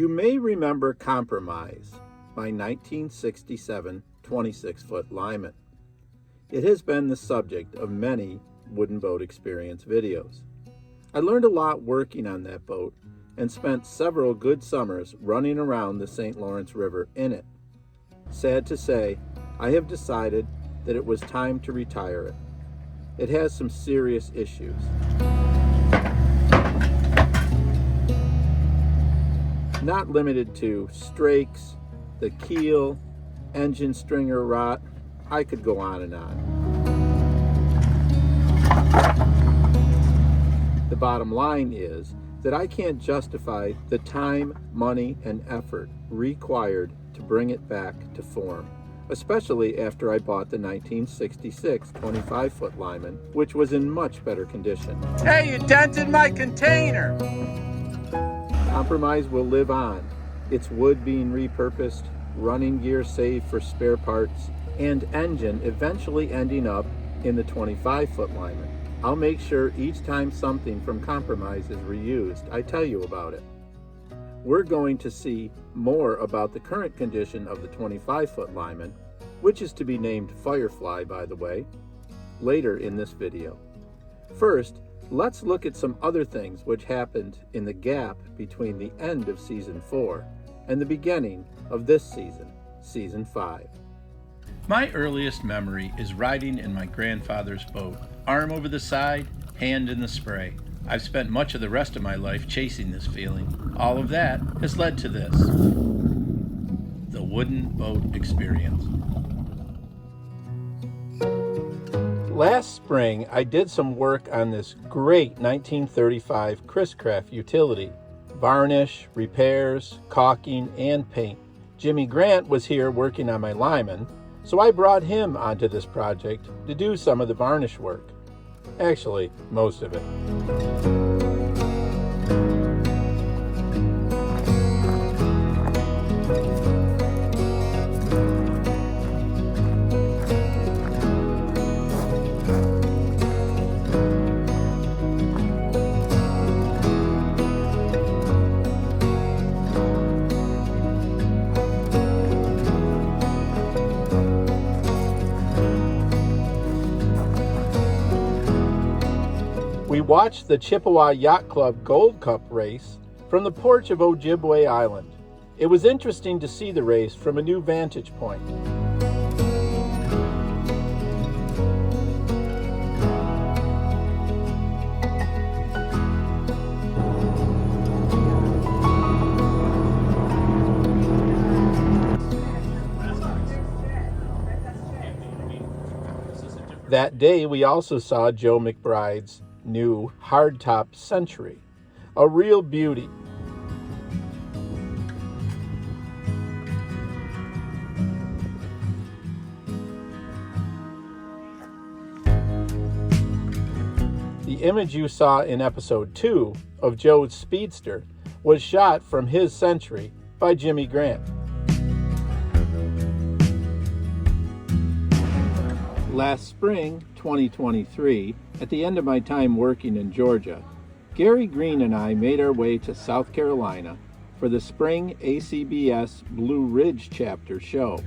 You may remember Compromise, my 1967 26-foot Lyman. It has been the subject of many wooden boat experience videos. I learned a lot working on that boat and spent several good summers running around the St. Lawrence River in it. Sad to say, I have decided that it was time to retire it. It has some serious issues. Not limited to strakes, the keel, engine stringer rot. I could go on and on. The bottom line is that I can't justify the time, money, and effort required to bring it back to form, especially after I bought the 1966 25-foot Lyman, which was in much better condition. Hey, you dented my container! Compromise will live on, its wood being repurposed, running gear saved for spare parts, and engine eventually ending up in the 25-foot Lyman. I'll make sure each time something from Compromise is reused, I tell you about it. We're going to see more about the current condition of the 25-foot Lyman, which is to be named Firefly, by the way, later in this video. First, let's look at some other things which happened in the gap between the end of Season 4 and the beginning of this season, Season 5. My earliest memory is riding in my grandfather's boat, arm over the side, hand in the spray. I've spent much of the rest of my life chasing this feeling. All of that has led to this, the wooden boat experience. Last spring, I did some work on this great 1935 Chris Craft utility. Varnish, repairs, caulking, and paint. Jimmy Grant was here working on my Lyman, so I brought him onto this project to do some of the varnish work. Actually, most of it. We watched the Chippewa Yacht Club Gold Cup race from the porch of Ojibwe Island. It was interesting to see the race from a new vantage point. That day we also saw Joe McBride's new hardtop Century, a real beauty. The image you saw in episode 2 of Joe's Speedster was shot from his Century by Jimmy Grant. Last spring, 2023, at the end of my time working in Georgia, Gary Green and I made our way to South Carolina for the spring ACBS Blue Ridge chapter show.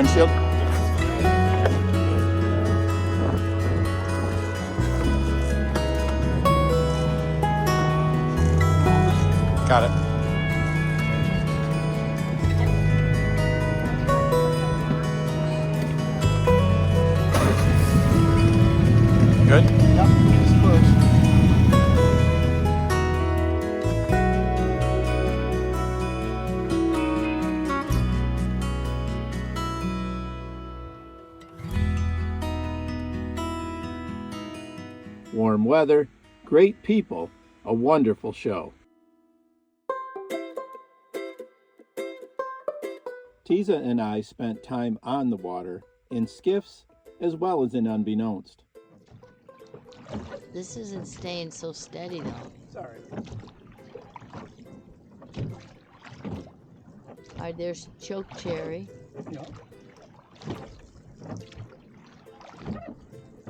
windshield? Got it. Good? Yep, it's close. Warm weather, great people, a wonderful show. Tiza and I spent time on the water, in skiffs as well as in unbeknownst. This isn't staying so steady though. Sorry. Alright, there's choke cherry, Yep.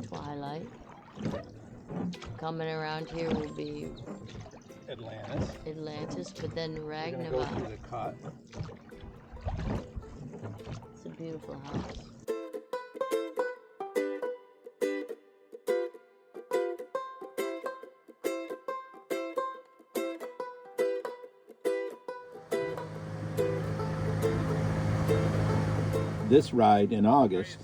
twilight. Coming around here will be Atlantis, but then Ragnarok. The cut. It's a beautiful house. This ride in August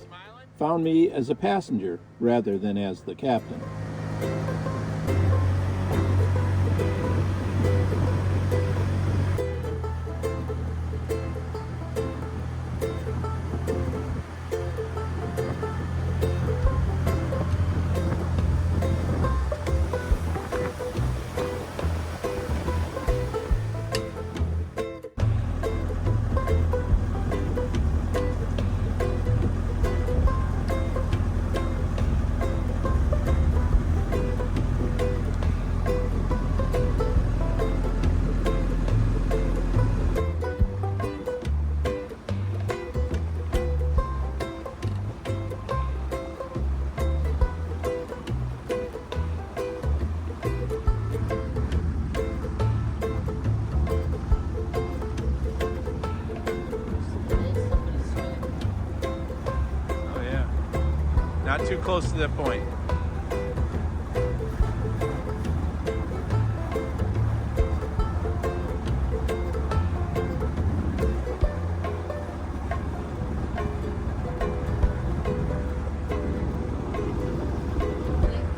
found me as a passenger rather than as the captain. Oh yeah. Not too close to that point.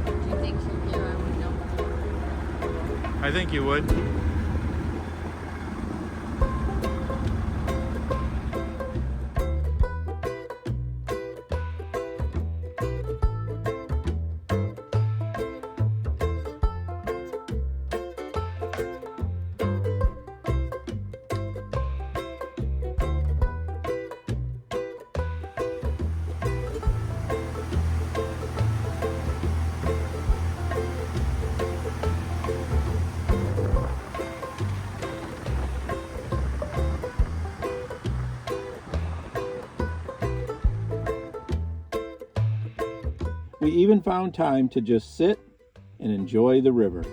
Do you think from here I would know? I think you would. We even found time to just sit and enjoy the river.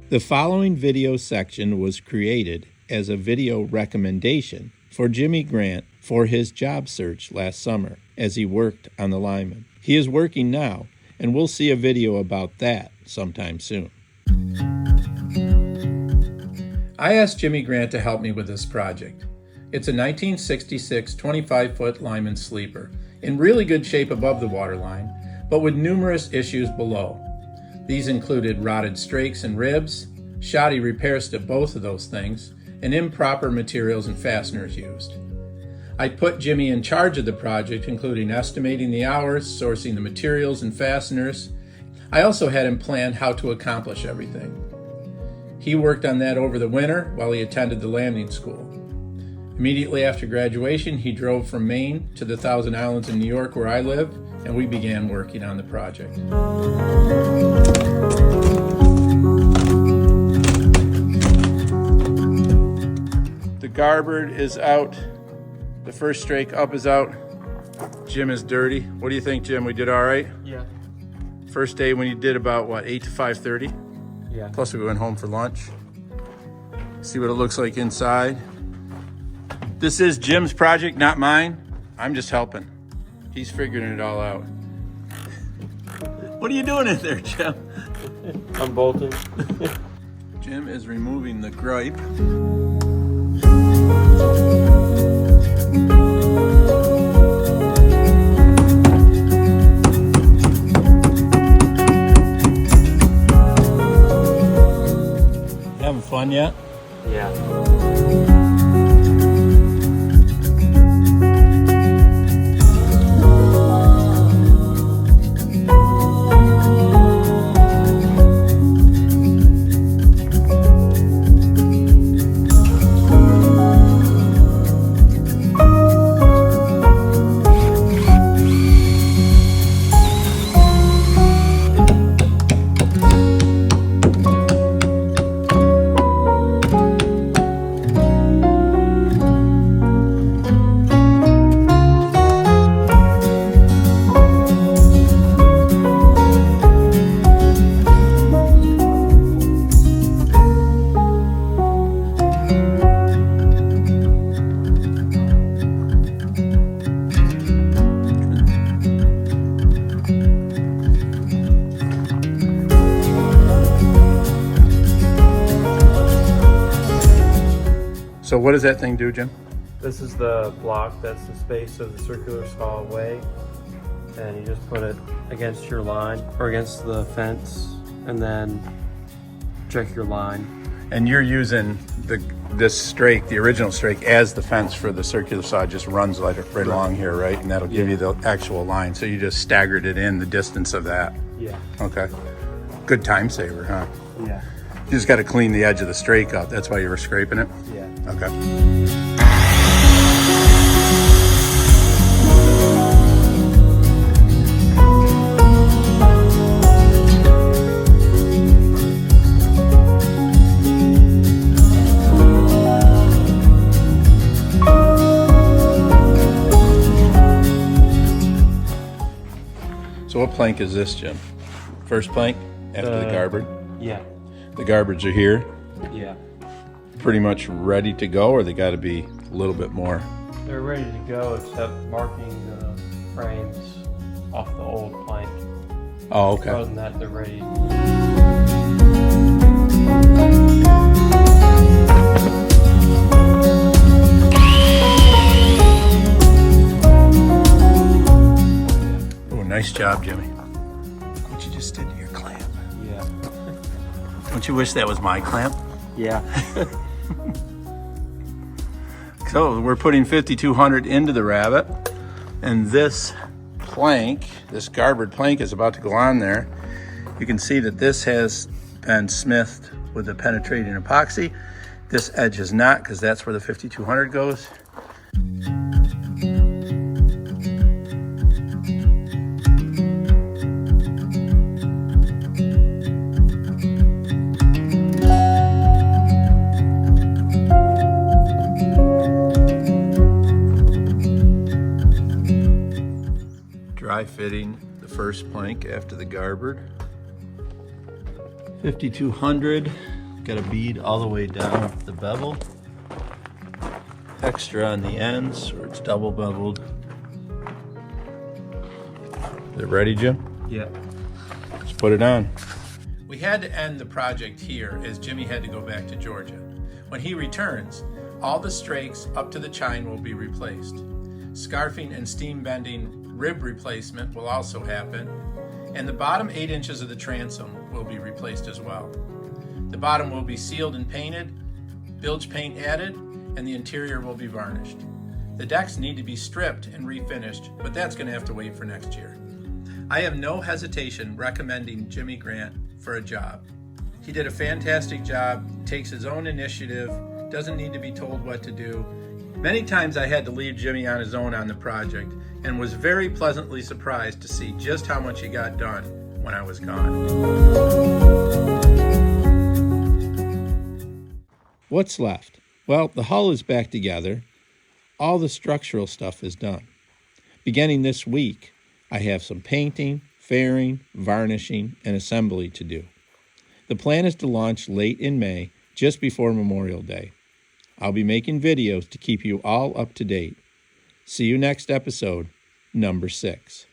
The following video section was created as a video recommendation for Jimmy Grant for his job search last summer as he worked on the Lyman. He is working now, and we'll see a video about that sometime soon. I asked Jimmy Grant to help me with this project. It's a 1966 25-foot Lyman sleeper, in really good shape above the waterline, but with numerous issues below. These included rotted strakes and ribs, shoddy repairs to both of those things, and improper materials and fasteners used. I put Jimmy in charge of the project, including estimating the hours, sourcing the materials and fasteners. I also had him plan how to accomplish everything. He worked on that over the winter while he attended the landing school. Immediately after graduation, he drove from Maine to the Thousand Islands in New York where I live, and we began working on the project. The garboard is out. The first strake up is out. Jim is dirty. What do you think, Jim? We did all right? Yeah. First day when you did about, what, 8 to 5:30? Yeah. Plus we went home for lunch. See what it looks like inside. This is Jim's project, not mine. I'm just helping. He's figuring it all out. What are you doing in there, Jim? I'm bolting. Jim is removing the gripe. Having fun yet? Yeah. So what does that thing do, Jim? This is the block, that's the space of the circular saw way. And you just put it against your line or against the fence and then check your line. And you're using this strake, the original strake, as the fence for the circular saw. Just runs right along here, right? And that'll give you the actual line. So you just staggered it in the distance of that. Yeah. Okay. Good time saver, huh? Yeah. You just got to clean the edge of the strake up. That's why you were scraping it? Yeah. Okay. So what plank is this, Jim? First plank after the garboard? Yeah. The garboards are here, Yeah. pretty much ready to go, or they got to be a little bit more? They're ready to go except marking the frames off the old plank. Oh, okay. Other than that, they're ready. Oh, nice job, Jimmy. Look what you just did to your clamp. Yeah. Don't you wish that was my clamp? Yeah. So we're putting 5200 into the rabbit, and this plank, this garboard plank, is about to go on there. You can see that this has been smithed with a penetrating epoxy. This edge is not, because that's where the 5200 goes. Dry fitting the first plank after the garboard. 5200, got a bead all the way down the bevel. Extra on the ends where it's double beveled. Is it ready, Jim? Yeah. Let's put it on. We had to end the project here as Jimmy had to go back to Georgia. When he returns, all the strakes up to the chine will be replaced. Scarfing and steam bending rib replacement will also happen, and the bottom 8 inches of the transom will be replaced as well. The bottom will be sealed and painted, bilge paint added, and the interior will be varnished. The decks need to be stripped and refinished, but that's going to have to wait for next year. I have no hesitation recommending Jimmy Grant for a job. He did a fantastic job, takes his own initiative, doesn't need to be told what to do. Many times I had to leave Jimmy on his own on the project, and was very pleasantly surprised to see just how much he got done when I was gone. What's left? Well, the hull is back together. All the structural stuff is done. Beginning this week, I have some painting, fairing, varnishing, and assembly to do. The plan is to launch late in May, just before Memorial Day. I'll be making videos to keep you all up to date. See you next episode, number 6.